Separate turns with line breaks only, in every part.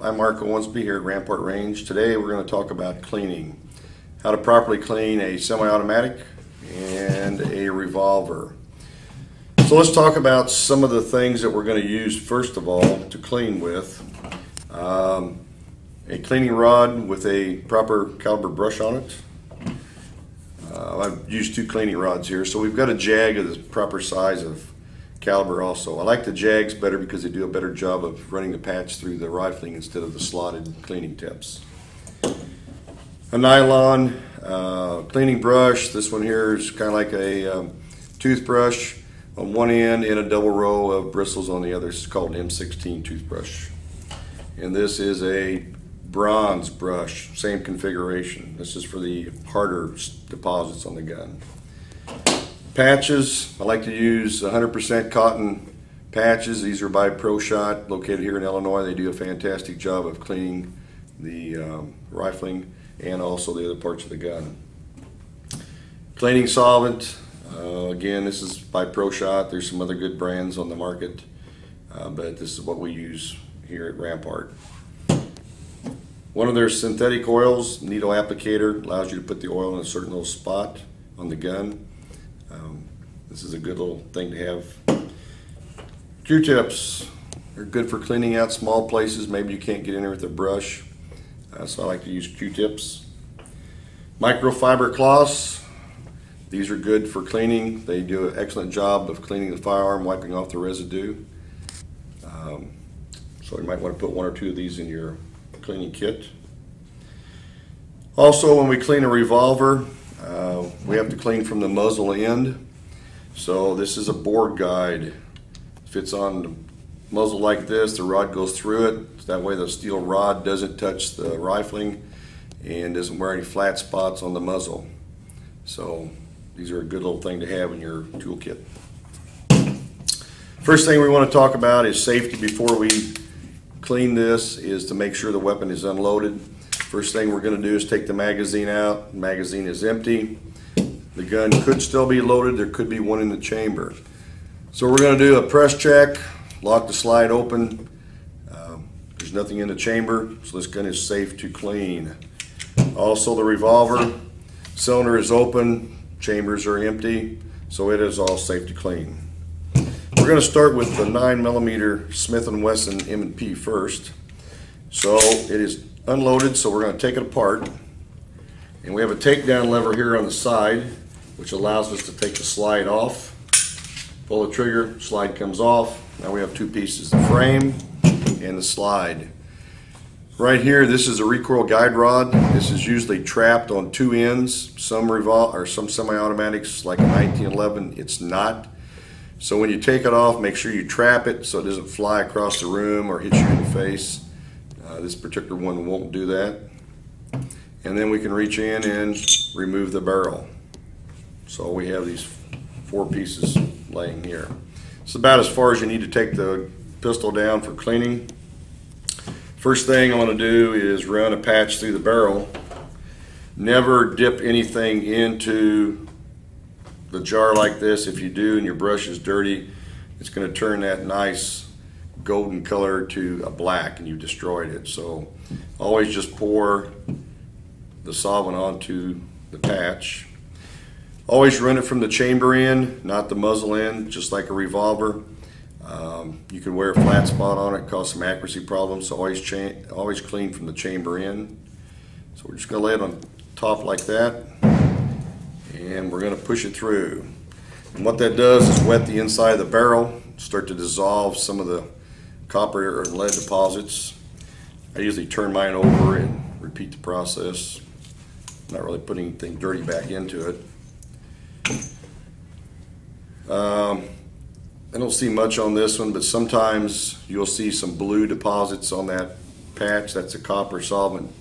I'm Mark Owensby here at Rampart Range. Today we're going to talk about cleaning. How to properly clean a semi-automatic and a revolver. So let's talk about some of the things that we're going to use first of all to clean with. A cleaning rod with a proper caliber brush on it. I've used 2 cleaning rods here, so we've got a jag of the proper size of caliber also. I like the jags better because they do a better job of running the patch through the rifling instead of the slotted cleaning tips. A nylon cleaning brush. This one here is kind of like a toothbrush on one end and a double row of bristles on the other. It's called an M16 toothbrush. And this is a bronze brush, same configuration. This is for the harder deposits on the gun. Patches, I like to use 100% cotton patches. These are by ProShot, located here in Illinois. They do a fantastic job of cleaning the rifling and also the other parts of the gun. Cleaning solvent, again, this is by ProShot. There's some other good brands on the market, but this is what we use here at Rampart. One of their synthetic oils, needle applicator, allows you to put the oil in a certain little spot on the gun. This is a good little thing to have. Q-tips are good for cleaning out small places. Maybe you can't get in there with a brush, so I like to use Q-tips. Microfiber cloths. These are good for cleaning. They do an excellent job of cleaning the firearm, wiping off the residue. So you might want to put 1 or 2 of these in your cleaning kit. Also, when we clean a revolver, we have to clean from the muzzle end. So this is a board guide. Fits on the muzzle like this. The rod goes through it. That way the steel rod doesn't touch the rifling and doesn't wear any flat spots on the muzzle. So these are a good little thing to have in your toolkit. First thing we want to talk about is safety before we clean this, is to make sure the weapon is unloaded. First thing we're going to do is take the magazine out. The magazine is empty. The gun could still be loaded. There could be one in the chamber. So we're going to do a press check, lock the slide open. There's nothing in the chamber, so this gun is safe to clean. Also, the revolver cylinder is open, chambers are empty, so it is all safe to clean. We're going to start with the 9mm Smith & Wesson M&P first. So it is unloaded, so we're going to take it apart. And we have a takedown lever here on the side, which allows us to take the slide off. Pull the trigger, slide comes off. Now we have 2 pieces, the frame and the slide. Right here, this is a recoil guide rod. This is usually trapped on 2 ends. Some semi-automatics, like a 1911, it's not. So when you take it off, make sure you trap it so it doesn't fly across the room or hit you in the face. This particular one won't do that. And then we can reach in and remove the barrel. So we have these 4 pieces laying here. It's about as far as you need to take the pistol down for cleaning. First thing I want to do is run a patch through the barrel. Never dip anything into the jar like this. If you do and your brush is dirty, it's going to turn that nice golden color to a black and you've destroyed it. So always just pour the solvent onto the patch. Always run it from the chamber end, not the muzzle end, just like a revolver. You can wear a flat spot on it, cause some accuracy problems, so always clean from the chamber end. So we're just going to lay it on top like that, and we're going to push it through. And what that does is wet the inside of the barrel, start to dissolve some of the copper or lead deposits. I usually turn mine over and repeat the process. Not really putting anything dirty back into it. I don't see much on this one, but sometimes you'll see some blue deposits on that patch. That's a copper solvent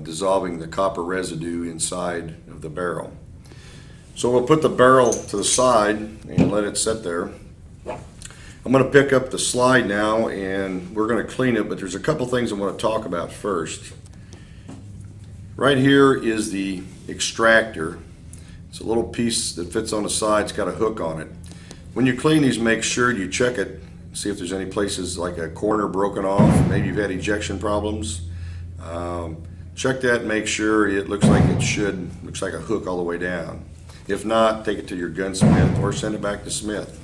dissolving the copper residue inside of the barrel. So we'll put the barrel to the side and let it sit there. I'm going to pick up the slide now and we're going to clean it, but there's a couple things I want to talk about first. Right here is the extractor. It's a little piece that fits on the side. It's got a hook on it. When you clean these, make sure you check it see if there's any places like a corner broken off. Maybe you've had ejection problems. Check that and make sure it looks like it should. Looks like a hook all the way down. If not, take it to your gunsmith or send it back to Smith.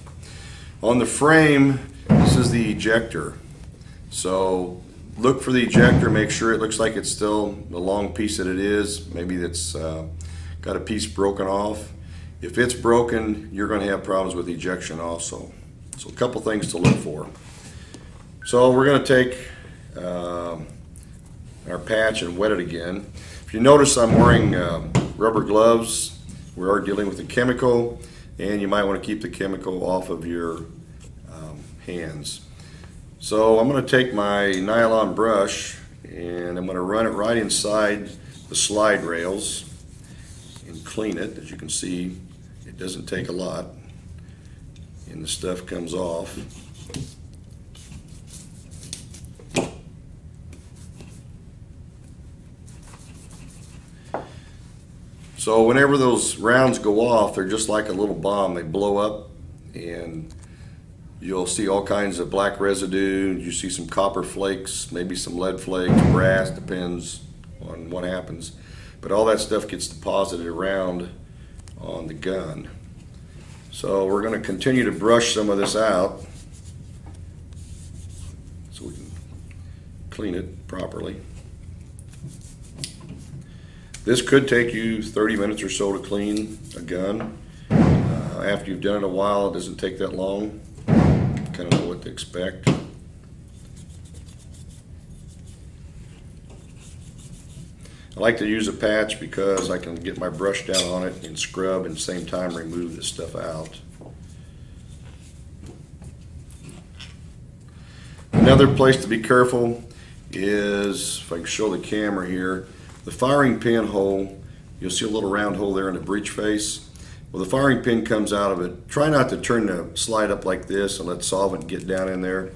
On the frame, this is the ejector. So look for the ejector, make sure it looks like it's still the long piece that it is. Maybe it's got a piece broken off. If it's broken, you're going to have problems with ejection also. So a couple things to look for. So we're going to take our patch and wet it again. If you notice, I'm wearing rubber gloves. We are dealing with a chemical, and you might want to keep the chemical off of your hands. So I'm going to take my nylon brush and I'm going to run it right inside the slide rails and clean it. As you can see, it doesn't take a lot and the stuff comes off. So whenever those rounds go off, they're just like a little bomb. They blow up and you'll see all kinds of black residue. You see some copper flakes, maybe some lead flakes, brass, depends on what happens. But all that stuff gets deposited around on the gun. So we're going to continue to brush some of this out so we can clean it properly. This could take you 30 minutes or so to clean a gun. After you've done it a while, it doesn't take that long. Kind of know what to expect. I like to use a patch because I can get my brush down on it and scrub and at the same time remove this stuff out. Another place to be careful is, if I can show the camera here, the firing pin hole. You'll see a little round hole there in the breech face. Well, the firing pin comes out of it. Try not to turn the slide up like this and let solvent get down in there.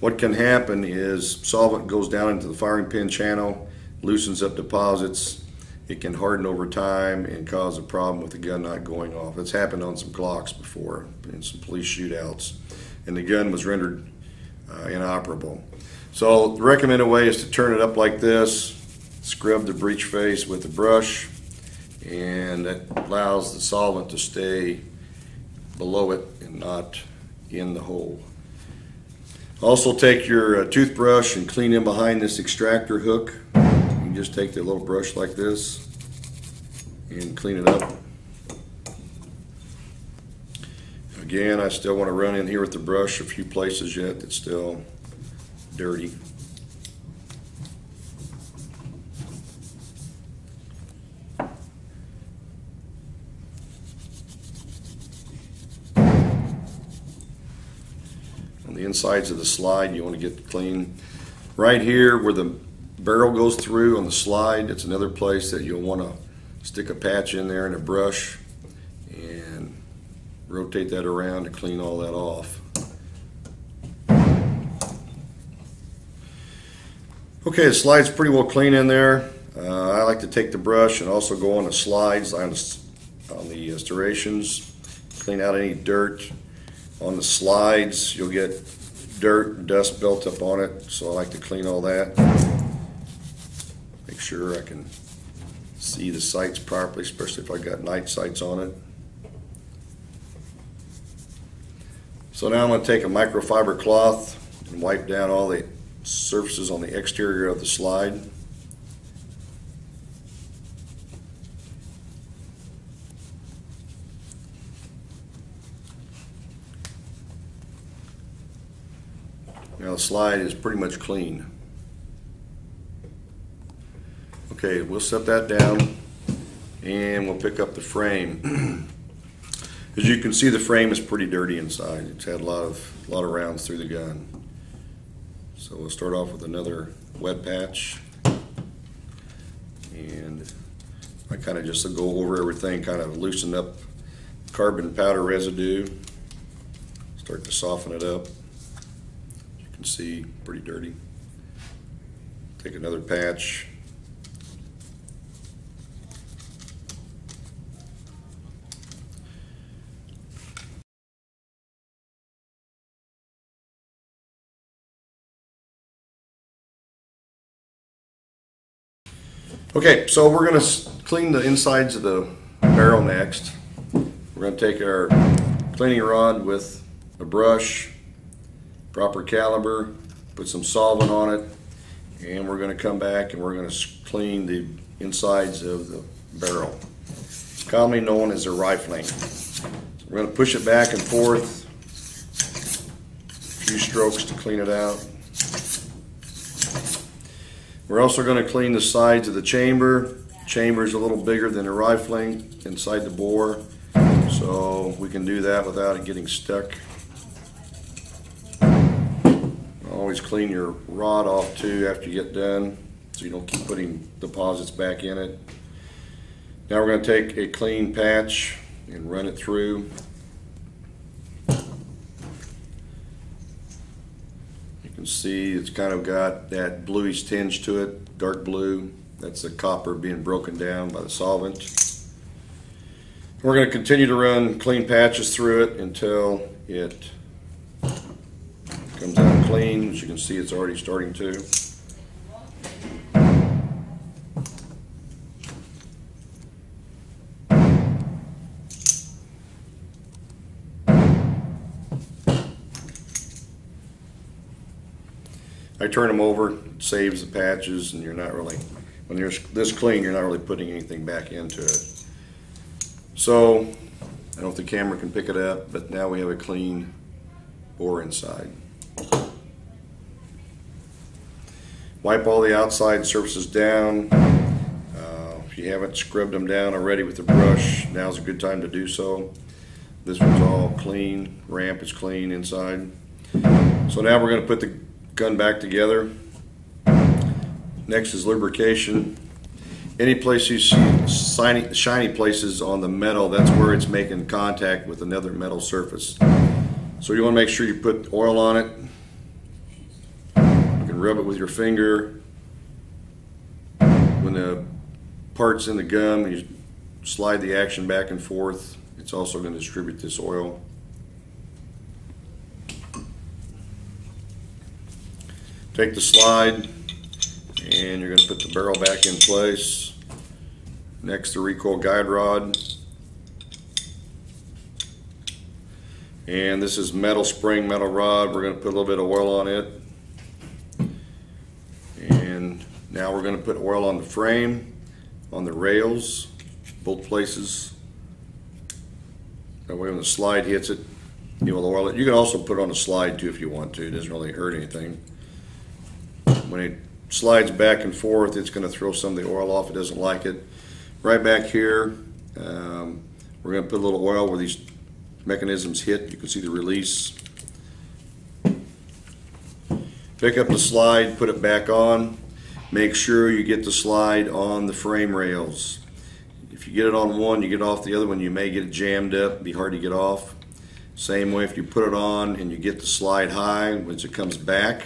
What can happen is solvent goes down into the firing pin channel, loosens up deposits. It can harden over time and cause a problem with the gun not going off. It's happened on some Glocks before in some police shootouts, and the gun was rendered inoperable. So the recommended way is to turn it up like this, scrub the breech face with the brush, and that allows the solvent to stay below it and not in the hole. Also take your toothbrush and clean in behind this extractor hook. You can just take the little brush like this and clean it up. Again, I still want to run in here with the brush a few places yet that's still dirty. On the insides of the slide, you want to get clean. Right here where the barrel goes through on the slide, it's another place that you'll want to stick a patch in there and a brush and rotate that around to clean all that off. Okay, the slide's pretty well clean in there. I like to take the brush and also go on the slides, on the serrations, clean out any dirt. On the slides, you'll get dirt and dust built up on it, so I like to clean all that. Make sure I can see the sights properly, especially if I got night sights on it. So now I'm going to take a microfiber cloth and wipe down all the surfaces on the exterior of the slide. Now the slide is pretty much clean. Okay, we'll set that down and we'll pick up the frame. As you can see, the frame is pretty dirty inside. It's had a lot of rounds through the gun. So we'll start off with another wet patch, and I kind of just go over everything, kind of loosen up carbon powder residue, start to soften it up. You can see, pretty dirty. Take another patch. Okay, so we're going to clean the insides of the barrel next. We're going to take our cleaning rod with a brush, proper caliber, put some solvent on it, and we're going to come back and we're going to clean the insides of the barrel, commonly known as a rifling. So we're going to push it back and forth, a few strokes to clean it out. We're also going to clean the sides of the chamber. Chamber is a little bigger than a rifling inside the bore, so we can do that without it getting stuck. Always clean your rod off too after you get done, so you don't keep putting deposits back in it. Now we're going to take a clean patch and run it through. You can see it's kind of got that bluish tinge to it, dark blue. That's the copper being broken down by the solvent. We're going to continue to run clean patches through it until it comes out clean. As you can see, it's already starting to. I turn them over, it saves the patches, and you're not really, when you're this clean, you're not really putting anything back into it. So, I don't know if the camera can pick it up, but now we have a clean bore inside. Wipe all the outside surfaces down. If you haven't scrubbed them down already with the brush, now's a good time to do so. This one's all clean, ramp is clean inside. So now we're going to put the gun back together. Next is lubrication. Any place you see shiny places on the metal, that's where it's making contact with another metal surface. So you want to make sure you put oil on it. You can rub it with your finger. When the part's in the gum, you slide the action back and forth. It's also going to distribute this oil. Take the slide and you're going to put the barrel back in place. Next, the recoil guide rod. And this is metal spring, metal rod. We're going to put a little bit of oil on it. And now we're going to put oil on the frame, on the rails, both places. That way when the slide hits it, you will oil it. You can also put it on a slide too if you want to. It doesn't really hurt anything. When it slides back and forth, it's going to throw some of the oil off. It doesn't like it. Right back here, we're going to put a little oil where these mechanisms hit. You can see the release. Pick up the slide, put it back on. Make sure you get the slide on the frame rails. If you get it on one, you get off the other one, you may get it jammed up, be hard to get off. Same way if you put it on and you get the slide high, once it comes back,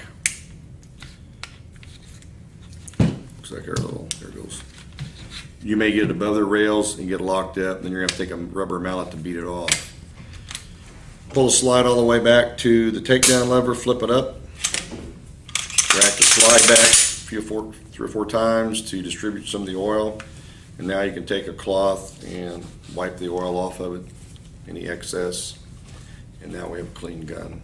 looks like our little, there it goes. You may get it above the rails and get locked up, then you're going to have to take a rubber mallet to beat it off. Pull the slide all the way back to the takedown lever, flip it up, rack the slide back 3 or 4 times to distribute some of the oil, and now you can take a cloth and wipe the oil off of it, any excess, and now we have a clean gun.